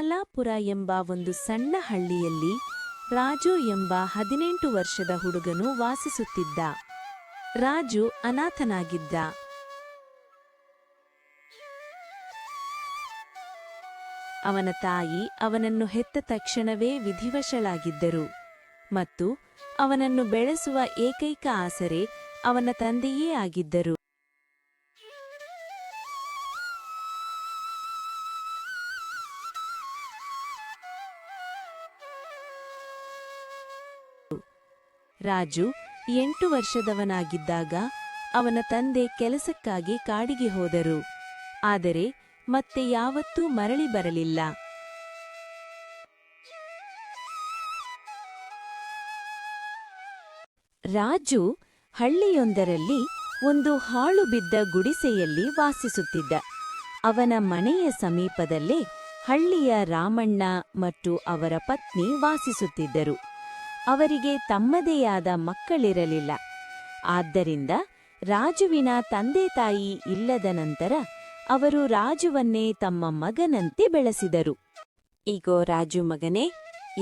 ಕಮಲಾಪುರ ಎಂಬ ಒಂದು ಸಣ್ಣ ಹಳ್ಳಿಯಲ್ಲಿ ರಾಜು ಎಂಬ 18 ವರ್ಷದ ಹುಡುಗನು ವಾಸಿಸುತ್ತಿದ್ದ. ರಾಜು ಅನಾಥನಾಗಿದ್ದ. ಅವನ ತಾಯಿ ಅವನನ್ನು ಹೆತ್ತ ತಕ್ಷಣವೇ ವಿಧಿವಶಳಾಗಿದ್ದರು ಮತ್ತು ಅವನನ್ನು ಬೆಳೆಸುವ ಏಕೈಕ ಆಸರೆ ಅವನ ತಂದೆಯೇ ಆಗಿದ್ದರು. ರಾಜು 8 ವರ್ಷದವನಾಗಿದ್ದಾಗ ಅವನ ತಂದೆ ಕೆಲಸಕ್ಕಾಗಿ ಕಾಡಿಗೆ ಹೋದರು. ಆದರೆ ಮತ್ತೆ ಯಾವತ್ತೂ ಮರಳಿ ಬರಲಿಲ್ಲ. ರಾಜು ಹಳ್ಳಿಯೊಂದರಲ್ಲಿ ಒಂದು ಹಾಳು ಬಿದ್ದ ಗುಡಿಸೆಯಲ್ಲಿ ವಾಸಿಸುತ್ತಿದ್ದ. ಅವನ ಮನೆಯ ಸಮೀಪದಲ್ಲೇ ಹಳ್ಳಿಯ ರಾಮಣ್ಣ ಮತ್ತು ಅವರ ಪತ್ನಿ ವಾಸಿಸುತ್ತಿದ್ದರು. ಅವರಿಗೆ ತಮ್ಮದೇ ಆದ ಮಕ್ಕಳಿರಲಿಲ್ಲ. ಆದ್ದರಿಂದ ರಾಜುವಿನ ತಂದೆ ತಾಯಿ ಇಲ್ಲದ ನಂತರ ಅವರು ರಾಜುವನ್ನೇ ತಮ್ಮ ಮಗನಂತೆ ಬೆಳೆಸಿದರು. ಈಗೋ ರಾಜು ಮಗನೇ,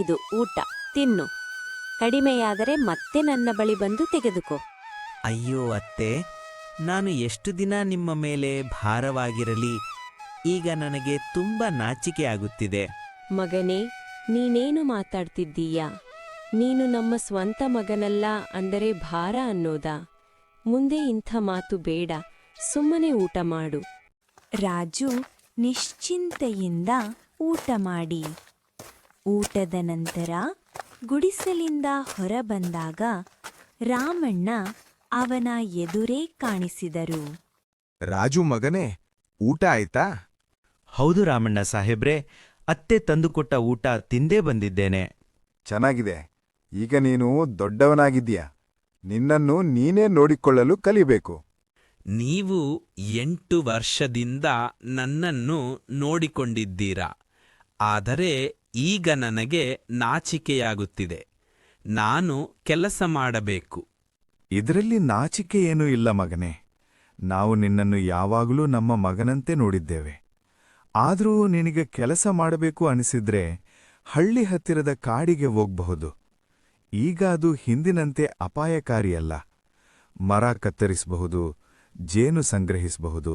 ಇದು ಊಟ, ತಿನ್ನು. ಕಡಿಮೆಯಾದರೆ ಮತ್ತೆ ನನ್ನ ಬಳಿ ಬಂದು ತೆಗೆದುಕೋ. ಅಯ್ಯೋ ಅತ್ತೆ, ನಾನು ಎಷ್ಟು ದಿನ ನಿಮ್ಮ ಮೇಲೆ ಭಾರವಾಗಿರಲಿ. ಈಗ ನನಗೆ ತುಂಬ ನಾಚಿಕೆ ಆಗುತ್ತಿದೆ. ಮಗನೇ, ನೀನೇನು ಮಾತಾಡ್ತಿದ್ದೀಯಾ? ನೀನು ನಮ್ಮ ಸ್ವಂತ ಮಗನಲ್ಲ ಅಂದರೆ ಭಾರ ಅನ್ನೋದಾ? ಮುಂದೆ ಇಂಥ ಮಾತು ಬೇಡ, ಸುಮ್ಮನೆ ಊಟ ಮಾಡು. ರಾಜು ನಿಶ್ಚಿಂತೆಯಿಂದ ಊಟ ಮಾಡಿ ಊಟದ ನಂತರ ಗುಡಿಸಲಿಂದ ಹೊರಬಂದಾಗ ರಾಮಣ್ಣ ಅವನ ಎದುರೇ ಕಾಣಿಸಿದರು. ರಾಜು ಮಗನೇ, ಊಟ ಆಯ್ತಾ? ಹೌದು ರಾಮಣ್ಣ ಸಾಹೇಬ್ರೆ, ಅತ್ತೆ ತಂದುಕೊಟ್ಟ ಊಟ ತಿಂದೇ ಬಂದಿದ್ದೇನೆ. ಚೆನ್ನಾಗಿದೆ. ಈಗ ನೀನು ದೊಡ್ಡವನಾಗಿದ್ದೀಯ. ನಿನ್ನನ್ನು ನೀನೇ ನೋಡಿಕೊಳ್ಳಲು ಕಲಿಬೇಕು. ನೀವು 8 ವರ್ಷದಿಂದ ನನ್ನನ್ನು ನೋಡಿಕೊಂಡಿದ್ದೀರಾ. ಆದರೆ ಈಗ ನನಗೆ ನಾಚಿಕೆಯಾಗುತ್ತಿದೆ. ನಾನು ಕೆಲಸ ಮಾಡಬೇಕು. ಇದರಲ್ಲಿ ನಾಚಿಕೆ ಏನೂ ಇಲ್ಲ ಮಗನೇ. ನಾವು ನಿನ್ನನ್ನು ಯಾವಾಗಲೂ ನಮ್ಮ ಮಗನಂತೆ ನೋಡಿದ್ದೇವೆ. ಆದರೂ ನಿನಗೆ ಕೆಲಸ ಮಾಡಬೇಕು ಅನಿಸಿದ್ರೆ ಹಳ್ಳಿ ಹತ್ತಿರದ ಕಾಡಿಗೆ ಹೋಗಬಹುದು. ಈಗ ಅದು ಹಿಂದಿನಂತೆ ಅಪಾಯಕಾರಿಯಲ್ಲ. ಮರ ಕತ್ತರಿಸಬಹುದು, ಜೇನು ಸಂಗ್ರಹಿಸಬಹುದು.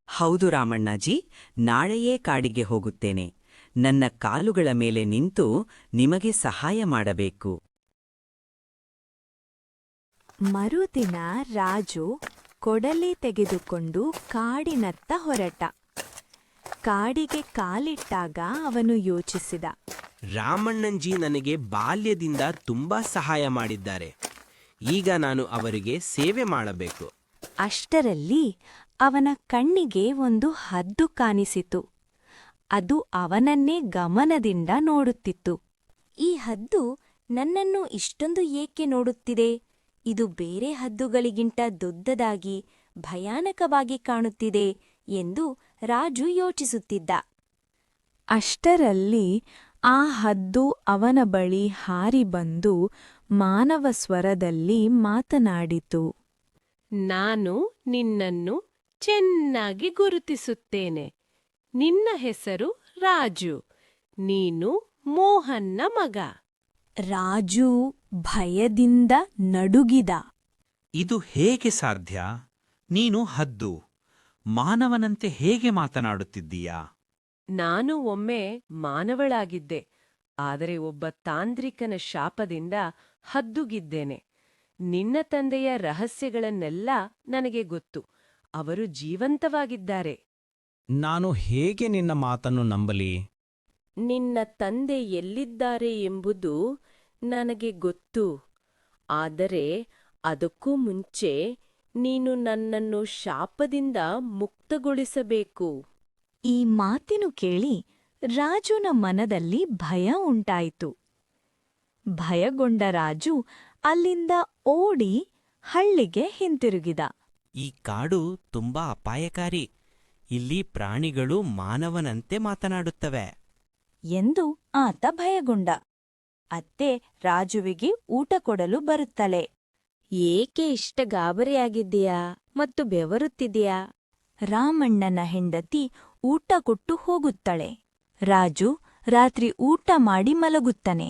ಹೌದು ರಾಮಣ್ಣಾಜಿ, ನಾಳೆಯೇ ಕಾಡಿಗೆ ಹೋಗುತ್ತೇನೆ. ನನ್ನ ಕಾಲುಗಳ ಮೇಲೆ ನಿಂತು ನಿಮಗೆ ಸಹಾಯ ಮಾಡಬೇಕು. ಮರುದಿನ ರಾಜು ಕೊಡಲಿ ತೆಗೆದುಕೊಂಡು ಕಾಡಿನತ್ತ ಹೊರಟ. ಕಾಡಿಗೆ ಕಾಲಿಟ್ಟಾಗ ಅವನು ಯೋಚಿಸಿದ, ರಾಮಣ್ಣಂಜಿ ನನಗೆ ಬಾಲ್ಯದಿಂದ ತುಂಬಾ ಸಹಾಯ ಮಾಡಿದ್ದಾರೆ. ಈಗ ನಾನು ಅವರಿಗೆ ಸೇವೆ ಮಾಡಬೇಕು. ಅಷ್ಟರಲ್ಲಿ ಅವನ ಕಣ್ಣಿಗೆ ಒಂದು ಹದ್ದು ಕಾಣಿಸಿತು. ಅದು ಅವನನ್ನೇ ಗಮನದಿಂದ ನೋಡುತ್ತಿತ್ತು. ಈ ಹದ್ದು ನನ್ನನ್ನು ಇಷ್ಟೊಂದು ಏಕೆ ನೋಡುತ್ತಿದೆ? ಇದು ಬೇರೆ ಹದ್ದುಗಳಿಗಿಂತ ದೊಡ್ಡದಾಗಿ ಭಯಾನಕವಾಗಿ ಕಾಣುತ್ತಿದೆ ಎಂದು ರಾಜು ಯೋಚಿಸುತ್ತಿದ್ದ. ಅಷ್ಟರಲ್ಲಿ ಆ ಹದ್ದು ಅವನ ಬಳಿ ಹಾರಿ ಬಂದು ಮಾನವ ಸ್ವರದಲ್ಲಿ ಮಾತನಾಡಿತು. ನಾನು ನಿನ್ನನ್ನು ಚೆನ್ನಾಗಿ ಗುರುತಿಸುತ್ತೇನೆ. ನಿನ್ನ ಹೆಸರು ರಾಜು. ನೀನು ಮೋಹನ್ನ ಮಗ. ರಾಜು ಭಯದಿಂದ ನಡುಗಿದ. ಇದು ಹೇಗೆ ಸಾಧ್ಯ? ನೀನು ಹದ್ದು, ಮಾನವನಂತೆ ಹೇಗೆ ಮಾತನಾಡುತ್ತಿದ್ದೀಯಾ? ನಾನು ಒಮ್ಮೆ ಮಾನವಳಾಗಿದ್ದೆ, ಆದರೆ ಒಬ್ಬ ತಾಂತ್ರಿಕನ ಶಾಪದಿಂದ ಹದ್ದುಗಿದ್ದೇನೆ. ನಿನ್ನ ತಂದೆಯ ರಹಸ್ಯಗಳನ್ನೆಲ್ಲ ನನಗೆ ಗೊತ್ತು. ಅವರು ಜೀವಂತವಾಗಿದ್ದಾರೆ. ನಾನು ಹೇಗೆ ನಿನ್ನ ಮಾತನ್ನು ನಂಬಲಿ? ನಿನ್ನ ತಂದೆ ಎಲ್ಲಿದ್ದಾರೆ ಎಂಬುದು ನನಗೆ ಗೊತ್ತು. ಆದರೆ ಅದಕ್ಕೂ ಮುಂಚೆ ನೀನು ನನ್ನನ್ನು ಶಾಪದಿಂದ ಮುಕ್ತಗೊಳಿಸಬೇಕು. ಈ ಮಾತಿನು ಕೇಳಿ ರಾಜುನ ಮನದಲ್ಲಿ ಭಯ ಉಂಟಾಯಿತು. ಭಯಗೊಂಡ ರಾಜು ಅಲ್ಲಿಂದ ಓಡಿ ಹಳ್ಳಿಗೆ ಹಿಂತಿರುಗಿದ. ಈ ಕಾಡು ತುಂಬಾ ಅಪಾಯಕಾರಿ. ಇಲ್ಲಿ ಪ್ರಾಣಿಗಳು ಮಾನವನಂತೆ ಮಾತನಾಡುತ್ತವೆ ಎಂದು ಆತ ಭಯಗೊಂಡ. ಅತ್ತೆ ರಾಜುವಿಗೆ ಊಟ ಕೊಡಲು ಬರುತ್ತಳೆ. ಏಕೆ ಇಷ್ಟ ಗಾಬರಿಯಾಗಿದ್ದೀಯಾ ಮತ್ತು ಬೆವರುತ್ತಿದೆಯಾ? ರಾಮಣ್ಣನ ಹೆಂಡತಿ ಊಟ ಕೊಟ್ಟು ಹೋಗುತ್ತಳೆ. ರಾಜು ರಾತ್ರಿ ಊಟ ಮಾಡಿ ಮಲಗುತ್ತಾನೆ.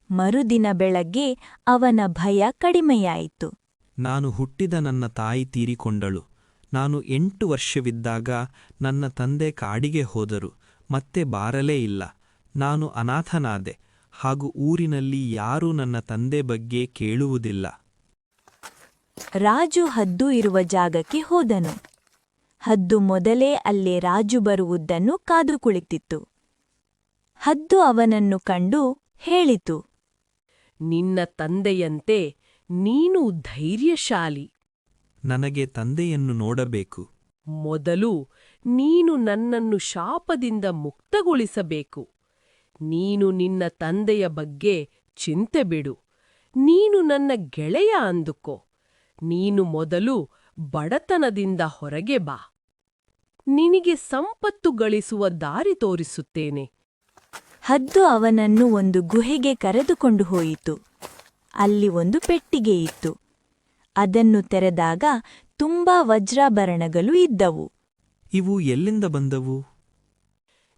ಮರುದಿನ ಬೆಳಗ್ಗೆ ಅವನ ಭಯ ಕಡಿಮೆಯಾಯಿತು. ನಾನು ಹುಟ್ಟಿದ ನನ್ನ ತಾಯಿ ತೀರಿಕೊಂಡಳು. ನಾನು 8 ವರ್ಷವಿದ್ದಾಗ ನನ್ನ ತಂದೆ ಕಾಡಿಗೆ ಹೋದರು, ಮತ್ತೆ ಬಾರಲೇ ಇಲ್ಲ. ನಾನು ಅನಾಥನಾದೆ, ಹಾಗೂ ಊರಿನಲ್ಲಿ ಯಾರೂ ನನ್ನ ತಂದೆ ಬಗ್ಗೆ ಕೇಳುವುದಿಲ್ಲ. ರಾಜು ಹದ್ದು ಇರುವ ಜಾಗಕ್ಕೆ ಹೋದನು. ಹದ್ದು ಮೊದಲೇ ಅಲ್ಲೇ ರಾಜು ಬರುವುದನ್ನು ಕಾದು ಕುಳಿತಿತ್ತು. ಹದ್ದು ಅವನನ್ನು ಕಂಡು ಹೇಳಿತು, ನಿನ್ನ ತಂದೆಯಂತೆ ನೀನು ಧೈರ್ಯಶಾಲಿ. ನನಗೆ ತಂದೆಯನ್ನು ನೋಡಬೇಕು. ಮೊದಲು ನೀನು ನನ್ನನ್ನು ಶಾಪದಿಂದ ಮುಕ್ತಗೊಳಿಸಬೇಕು. ನೀನು ನಿನ್ನ ತಂದೆಯ ಬಗ್ಗೆ ಚಿಂತೆ ಬಿಡು. ನೀನು ನನ್ನ ಗೆಳೆಯ ಅಂದುಕೋ. ನೀನು ಮೊದಲು ಬಡತನದಿಂದ ಹೊರಗೆ ಬಾ. ನಿನಗೆ ಸಂಪತ್ತು ಗಳಿಸುವ ದಾರಿ ತೋರಿಸುತ್ತೇನೆ. ಹದ್ದು ಅವನನ್ನು ಒಂದು ಗುಹೆಗೆ ಕರೆದುಕೊಂಡು ಹೋಯಿತು. ಅಲ್ಲಿ ಒಂದು ಪೆಟ್ಟಿಗೆ ಇತ್ತು. ಅದನ್ನು ತೆರೆದಾಗ ತುಂಬಾ ವಜ್ರಾಭರಣಗಳು ಇದ್ದವು. ಇವು ಎಲ್ಲಿಂದ ಬಂದವು?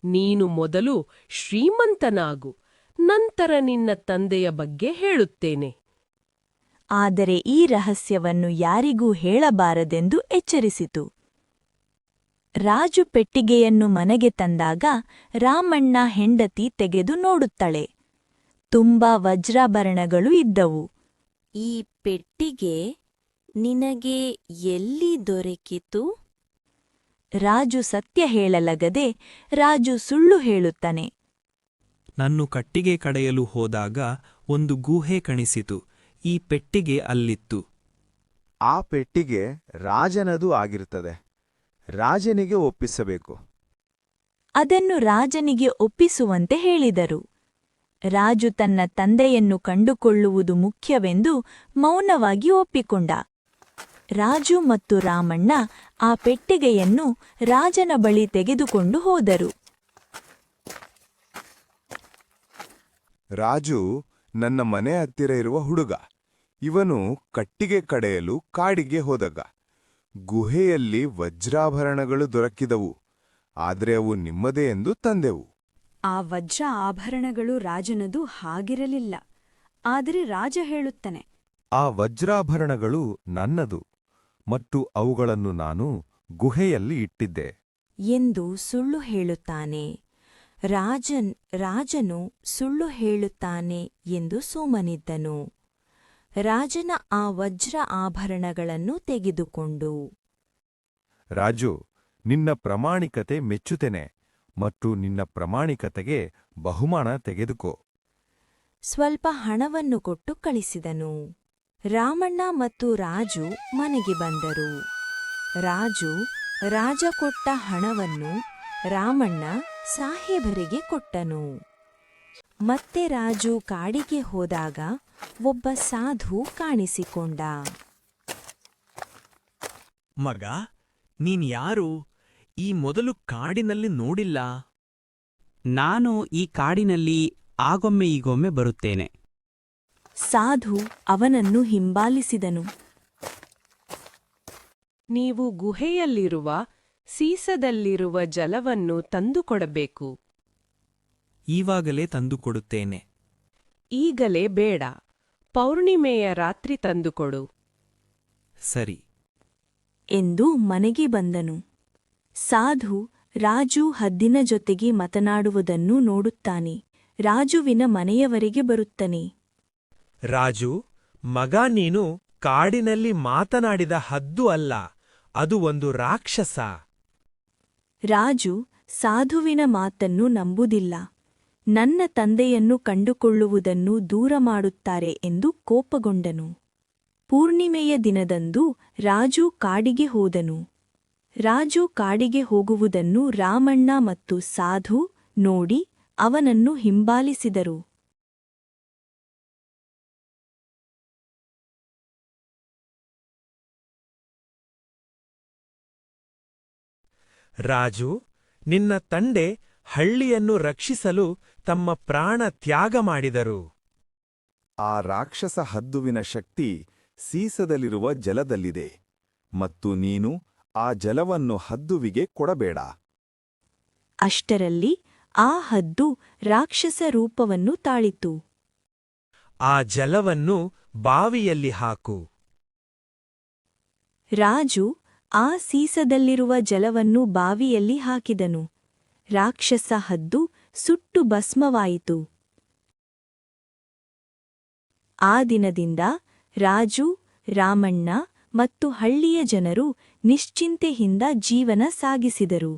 ನೀನು ಮೊದಲು ಶ್ರೀಮಂತನಾಗು, ನಂತರ ನಿನ್ನ ತಂದೆಯ ಬಗ್ಗೆ ಹೇಳುತ್ತೇನೆ. ಆದರೆ ಈ ರಹಸ್ಯವನ್ನು ಯಾರಿಗೂ ಹೇಳಬಾರದೆಂದು ಎಚ್ಚರಿಸಿತು. ರಾಜು ಪೆಟ್ಟಿಗೆಯನ್ನು ಮನೆಗೆ ತಂದಾಗ ರಾಮಣ್ಣ ಹೆಂಡತಿ ತೆಗೆದು ನೋಡುತ್ತಾಳೆ. ತುಂಬಾ ವಜ್ರಾಭರಣಗಳು ಇದ್ದವು. ಈ ಪೆಟ್ಟಿಗೆ ನಿನಗೆ ಎಲ್ಲಿ ದೊರಕಿತು? ರಾಜು ಸತ್ಯ ಹೇಳಲಾಗದೆ ರಾಜು ಸುಳ್ಳು ಹೇಳುತ್ತಾನೆ. ನಾನು ಕಟ್ಟಿಗೆ ಕಡೆಯಲು ಹೋದಾಗ ಒಂದು ಗುಹೆ ಕಾಣಿಸಿತು. ಈ ಪೆಟ್ಟಿಗೆ ಅಲ್ಲಿತ್ತು. ಆ ಪೆಟ್ಟಿಗೆ ರಾಜನದು ಆಗಿರುತ್ತದೆ. ರಾಜನಿಗೆ ಒಪ್ಪಿಸಬೇಕು. ಅದನ್ನು ರಾಜನಿಗೆ ಒಪ್ಪಿಸುವಂತೆ ಹೇಳಿದರು. ರಾಜು ತನ್ನ ತಂದೆಯನ್ನು ಕಂಡುಕೊಳ್ಳುವುದು ಮುಖ್ಯವೆಂದು ಮೌನವಾಗಿ ಒಪ್ಪಿಕೊಂಡ. ರಾಜು ಮತ್ತು ರಾಮಣ್ಣ ಆ ಪೆಟ್ಟಿಗೆಯನ್ನು ರಾಜನ ಬಳಿ ತೆಗೆದುಕೊಂಡು ಹೋದರು. ರಾಜು ನನ್ನ ಮನೆ ಹತ್ತಿರ ಇರುವ ಹುಡುಗ. ಇವನು ಕಟ್ಟಿಗೆ ಕಡೆಯಲು ಕಾಡಿಗೆ ಹೋದಾಗ ಗುಹೆಯಲ್ಲಿ ವಜ್ರಾಭರಣಗಳು ದೊರಕಿದವು. ಆದರೆ ಅವು ನಿಮ್ಮದೇ ಎಂದು ತಂದೆವು. ಆ ವಜ್ರ ಆಭರಣಗಳು ರಾಜನದು ಹಾಗಿರಲಿಲ್ಲ. ಆದರೆ ರಾಜ ಹೇಳುತ್ತಾನೆ, ಆ ವಜ್ರಾಭರಣಗಳು ನನ್ನದು ಮತ್ತು ಅವುಗಳನ್ನು ನಾನು ಗುಹೆಯಲ್ಲಿ ಇಟ್ಟಿದ್ದೆ ಎಂದು ಸುಳ್ಳು ಹೇಳುತ್ತಾನೆ. ರಾಜನು ಸುಳ್ಳು ಹೇಳುತ್ತಾನೆ ಎಂದು ಸುಮ್ಮನಿದ್ದನು. ರಾಜನ ಆ ವಜ್ರ ಆಭರಣಗಳನ್ನು ತೆಗೆದುಕೊಂಡು, ರಾಜು, ನಿನ್ನ ಪ್ರಾಮಾಣಿಕತೆ ಮೆಚ್ಚುತ್ತೇನೆ ಮತ್ತು ನಿನ್ನ ಪ್ರಾಮಾಣಿಕತೆಗೆ ಬಹುಮಾನ ತೆಗೆದುಕೋ. ಸ್ವಲ್ಪ ಹಣವನ್ನು ಕೊಟ್ಟು ಕಳಿಸಿದನು. ರಾಮಣ್ಣ ಮತ್ತು ರಾಜು ಮನೆಗೆ ಬಂದರು. ರಾಜ ಕೊಟ್ಟ ಹಣವನ್ನು ರಾಮಣ್ಣ ಸಾಹೇಬರಿಗೆ ಕೊಟ್ಟನು. ಮತ್ತೆ ರಾಜು ಕಾಡಿಗೆ ಹೋದಾಗ ಒಬ್ಬ ಸಾಧು ಕಾಣಿಸಿಕೊಂಡ. ಮಗ, ನೀನ್ ಯಾರು? ಈ ಮೊದಲು ಕಾಡಿನಲ್ಲಿ ನೋಡಿಲ್ಲ. ನಾನು ಈ ಕಾಡಿನಲ್ಲಿ ಆಗೊಮ್ಮೆ ಈಗೊಮ್ಮೆ ಬರುತ್ತೇನೆ. ಸಾಧು ಅವನನ್ನು ಹಿಂಬಾಲಿಸಿದನು. ನೀವು ಗುಹೆಯಲ್ಲಿರುವ ಸೀಸದಲ್ಲಿರುವ ಜಲವನ್ನು ತಂದುಕೊಡಬೇಕು. ಈವಾಗಲೇ ತಂದುಕೊಡುತ್ತೇನೆ. ಈಗಲೇ ಬೇಡ, ಪೌರ್ಣಿಮೆಯ ರಾತ್ರಿ ತಂದುಕೊಡು. ಸರಿ ಎಂದು ಮನೆಗೆ ಬಂದನು. ಸಾಧು ರಾಜು ಹದ್ದಿನ ಜೊತೆಗೆ ಮಾತನಾಡುವುದನ್ನು ನೋಡುತ್ತಾನೆ. ರಾಜುವಿನ ಮನೆಯವರೆಗೆ ಬರುತ್ತಾನೆ. ರಾಜು, ಮಗ, ನೀನು ಕಾಡಿನಲ್ಲಿ ಮಾತನಾಡಿದ ಹದ್ದು ಅಲ್ಲ, ಅದು ಒಂದು ರಾಕ್ಷಸ. ರಾಜು ಸಾಧುವಿನ ಮಾತನ್ನು ನಂಬುವುದಿಲ್ಲ. ನನ್ನ ತಂದೆಯನ್ನು ಕಂಡುಕೊಳ್ಳುವುದನ್ನು ದೂರ ಮಾಡುತ್ತಾರೆ ಎಂದು ಕೋಪಗೊಂಡನು. ಪೂರ್ಣಿಮೆಯ ದಿನದಂದು ರಾಜು ಕಾಡಿಗೆ ಹೋದನು. ರಾಜು ಕಾಡಿಗೆ ಹೋಗುವುದನ್ನು ರಾಮಣ್ಣ ಮತ್ತು ಸಾಧು ನೋಡಿ ಅವನನ್ನು ಹಿಂಬಾಲಿಸಿದರು. ರಾಜು, ನಿನ್ನ ತಂದೆ ಹಳ್ಳಿಯನ್ನು ರಕ್ಷಿಸಲು ತಮ್ಮ ಪ್ರಾಣ ತ್ಯಾಗ ಮಾಡಿದರು. ಆ ರಾಕ್ಷಸ ಹದ್ದುವಿನ ಶಕ್ತಿ ಸೀಸದಲ್ಲಿರುವ ಜಲದಲ್ಲಿದೆ ಮತ್ತು ನೀನು ಆ ಜಲವನ್ನು ಹದ್ದುವಿಗೆ ಕೊಡಬೇಡ. ಅಷ್ಟರಲ್ಲಿ ಆ ಹದ್ದು ರಾಕ್ಷಸ ರೂಪವನ್ನು ತಾಳಿತು. ಆ ಜಲವನ್ನು ಬಾವಿಯಲ್ಲಿ ಹಾಕು. ರಾಜು ಆ ಸೀಸದಲ್ಲಿರುವ ಜಲವನ್ನು ಬಾವಿಯಲ್ಲಿ ಹಾಕಿದನು. ರಾಕ್ಷಸ ಹದ್ದು ಸುಟ್ಟು ಭಸ್ಮವಾಯಿತು. ಆ ದಿನದಿಂದ ರಾಜು, ರಾಮಣ್ಣ ಮತ್ತು ಹಳ್ಳಿಯ ಜನರು ನಿಶ್ಚಿಂತೆಯಿಂದ ಜೀವನ ಸಾಗಿಸಿದರು.